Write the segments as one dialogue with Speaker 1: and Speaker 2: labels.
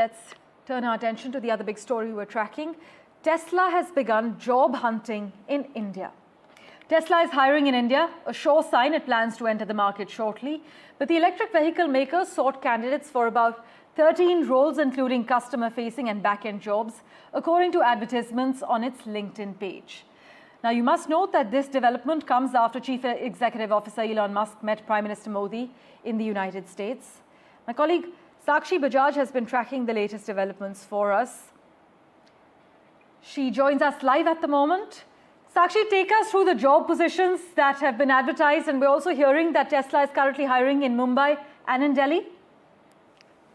Speaker 1: Let's turn our attention to the other big story we're tracking. Tesla has begun job hunting in India. Tesla is hiring in India, a sure sign it plans to enter the market shortly. But the electric vehicle maker sought candidates for about 13 roles, including customer-facing and back-end jobs, according to advertisements on its LinkedIn page. Now, you must note that this development comes after Chief Executive Officer Elon Musk met Prime Minister Modi in the United States. My colleague Sakshi Bajaj has been tracking the latest developments for us. She joins us live at the moment. Sakshi, take us through the job positions that have been advertised, and we're also hearing that Tesla is currently hiring in Mumbai and in Delhi.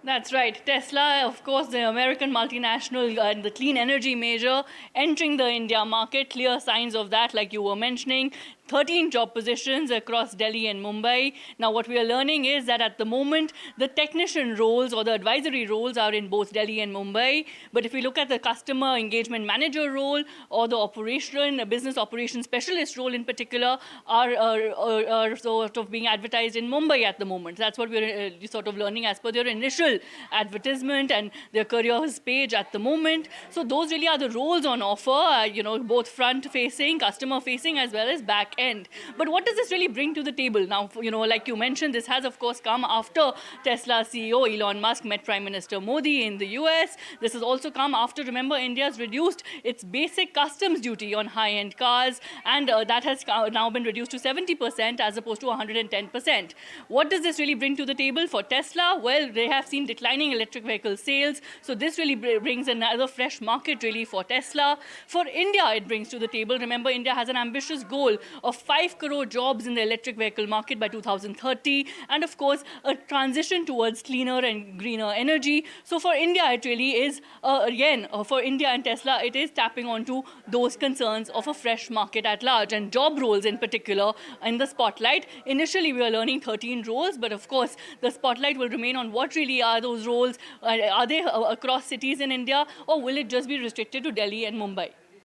Speaker 2: That's right. Tesla, of course, the American multinational and the clean energy major, entering the India market. Clear signs of that, like you were mentioning. 13 job positions across Delhi and Mumbai. Now, what we are learning is that at the moment, the technician roles or the advisory roles are in both Delhi and Mumbai. But if we look at the customer engagement manager role or the business operations specialist role in particular, are sort of being advertised in Mumbai at the moment. That's what we're sort of learning as per their initial advertisement and their careers page at the moment. So those really are the roles on offer, both front-facing, customer-facing, as well as back end. But what does this really bring to the table? Now, like you mentioned, this has, of course, come after Tesla CEO Elon Musk met Prime Minister Modi in the US. This has also come after, remember, India's reduced its basic customs duty on high-end cars, and that has now been reduced to 70% as opposed to 110%. What does this really bring to the table for Tesla? Well, they have seen declining electric vehicle sales, so this really brings another fresh market really for Tesla. For India, it brings to the table, remember, India has an ambitious goal of 5 crore jobs in the electric vehicle market by 2030, and of course, a transition towards cleaner and greener energy. So for India, it really is, for India and Tesla, it is tapping onto those concerns of a fresh market at large, and job roles in particular in the spotlight. Initially, we are learning 13 roles, but of course, the spotlight will remain on what really are those roles. Are they across cities in India, or will it just be restricted to Delhi and Mumbai?